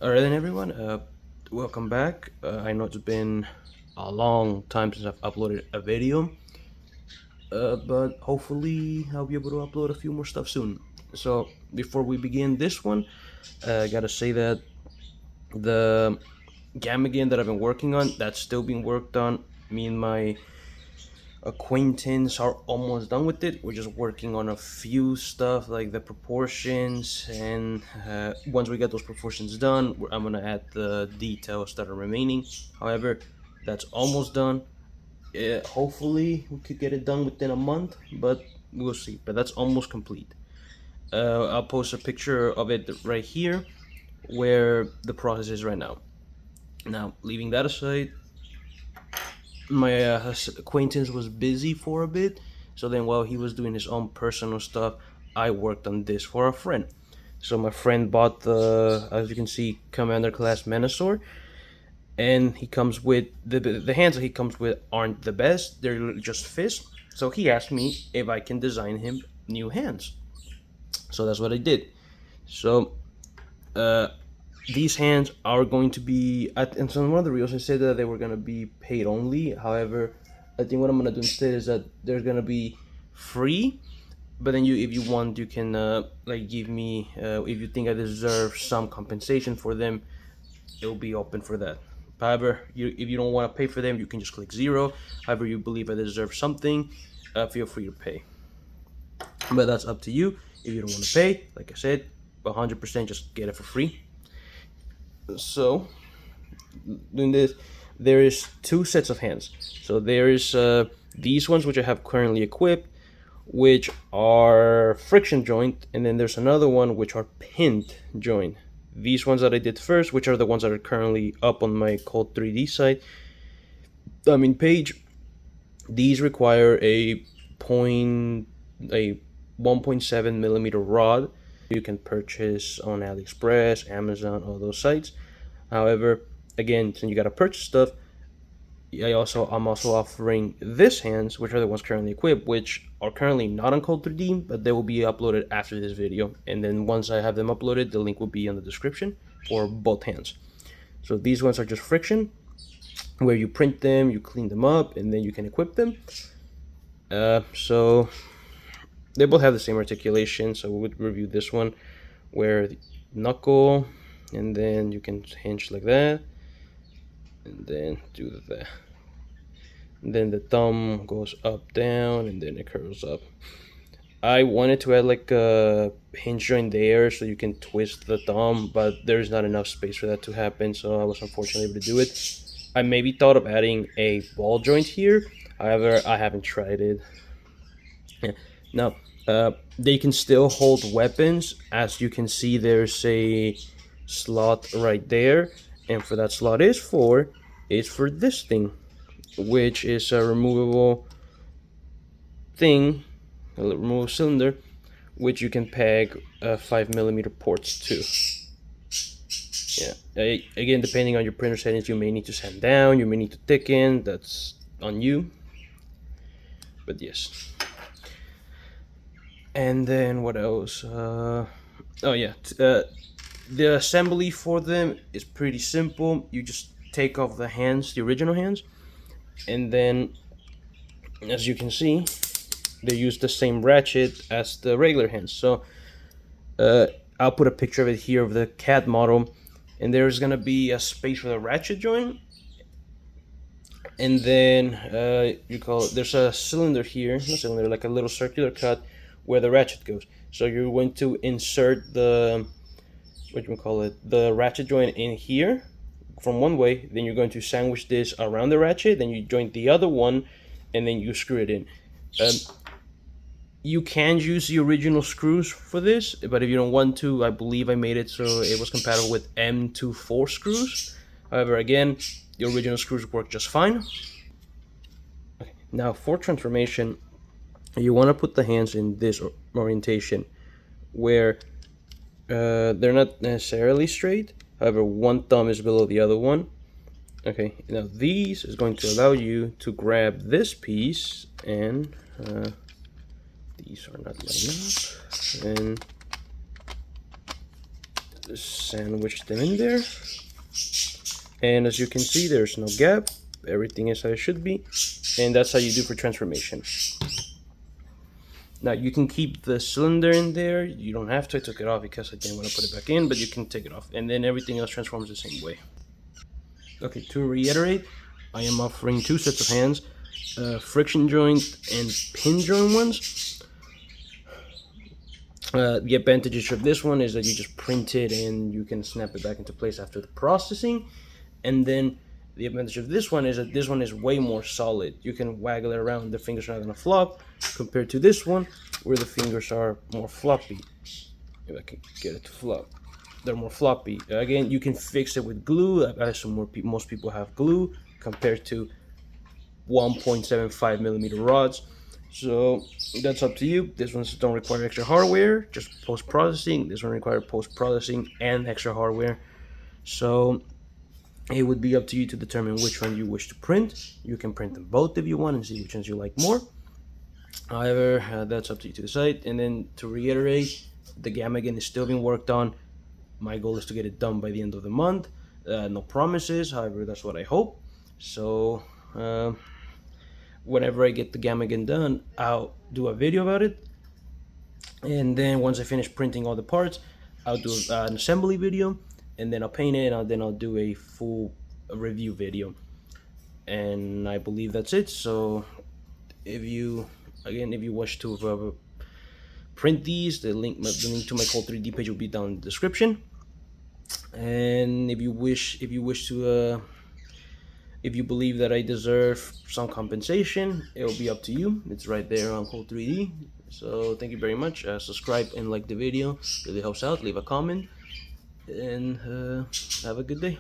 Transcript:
Alright then everyone, welcome back. I know it's been a long time since I've uploaded a video, but hopefully I'll be able to upload a few more stuff soon. So before we begin this one, I gotta say that the gamma game that I've been working on, that's still being worked on. Me and my acquaintance are almost done with it. We're just working on a few stuff like the proportions, and once we get those proportions done, I'm gonna add the details that are remaining. However, that's almost done. Hopefully we could get it done within a month, but we'll see. But that's almost complete. I'll post a picture of it right here where the process is right now. Now, leaving that aside, my acquaintance was busy for a bit, so then while he was doing his own personal stuff, I worked on this for a friend. So my friend bought the, as you can see, Commander class Menasor, and he comes with the hands that he comes with aren't the best, they're just fists. So he asked me if I can design him new hands, so that's what I did. So uh, these hands are going to be and so one of the reels I said that they were going to be paid only. However, I think what I'm going to do instead is that they're going to be free, but then if you want, you can like give me if you think I deserve some compensation for them, it'll be open for that. However, if you don't want to pay for them, you can just click 0. However, you believe I deserve something, feel free to pay, but that's up to you. If you don't want to pay, like I said, 100% just get it for free. So doing this, there is 2 sets of hands. So there is these ones which I have currently equipped, which are friction joint, and then there's another one which are pinned joint. These ones that I did first, which are the ones that are currently up on my Code 3D site, page, these require a 1.7 millimeter rod. You can purchase on AliExpress, Amazon, all those sites. However, again, since you gotta purchase stuff, I'm also offering this hands, which are the ones currently equipped, which are currently not on Code 3D, but they will be uploaded after this video. And then once I have them uploaded, the link will be in the description for both hands. So these ones are just friction, where you print them, you clean them up, and then you can equip them. So they both have the same articulation. So we would review this one, where the knuckle, and then you can hinge like that, and then do that. And then the thumb goes up, down, and then it curls up. I wanted to add like a hinge joint there so you can twist the thumb, but there's not enough space for that to happen, so I was unfortunately able to do it. I maybe thought of adding a ball joint here, however, I haven't tried it. Yeah. Now, they can still hold weapons. As you can see, there's a slot right there, and for that slot is for this thing, which is a removable thing, a removable cylinder, which you can peg 5mm ports to. Yeah, again, depending on your printer settings, you may need to sand down, you may need to thicken, that's on you, but yes. And then what else? Oh yeah, the assembly for them is pretty simple. You just take off the hands, the original hands, and then as you can see, they use the same ratchet as the regular hands. So I'll put a picture of it here of the CAD model, and there's gonna be a space for the ratchet joint, and then there's a cylinder here, not cylinder, like a little circular cut where the ratchet goes. So you're going to insert the the ratchet joint in here from one way, then you're going to sandwich this around the ratchet, then you joint the other one, and then you screw it in. You can use the original screws for this, but if you don't want to, I believe I made it so it was compatible with M24 screws. However, again, the original screws work just fine. Okay, now for transformation, you want to put the hands in this orientation where they're not necessarily straight. However, one thumb is below the other one. Okay, now these is going to allow you to grab this piece, and these are not lining up, and sandwich them in there, and as you can see, there's no gap. Everything is how it should be, and that's how you do for transformation. Now you can keep the cylinder in there. You don't have to. I took it off because I didn't want to put it back in, but you can take it off, and then everything else transforms the same way. Okay, to reiterate, I am offering two sets of hands, friction joint and pin joint ones. The advantage of this one is that you just print it and you can snap it back into place after the processing. And then the advantage of this one is that this one is way more solid. You can waggle it around, the fingers are not gonna flop, compared to this one, where the fingers are more floppy. If I can get it to flop. They're more floppy. Again, you can fix it with glue. I assume most people have glue, compared to 1.75 millimeter rods. So that's up to you. This ones don't require extra hardware, just post-processing. This one requires post-processing and extra hardware. So it would be up to you to determine which one you wish to print. You can print them both if you want and see which ones you like more. However, that's up to you to decide. And then to reiterate, the Gamagan is still being worked on. My goal is to get it done by the end of the month. No promises, however, that's what I hope. So whenever I get the Gamagan done, I'll do a video about it. And then once I finish printing all the parts, I'll do an assembly video, and then I'll paint it, and then I'll do a full review video. And I believe that's it. So if you wish to print these, the link to my Cold 3D page will be down in the description. And if you believe that I deserve some compensation, it will be up to you. It's right there on Cold 3D. So thank you very much. Subscribe and like the video. Really helps out. Leave a comment, and have a good day.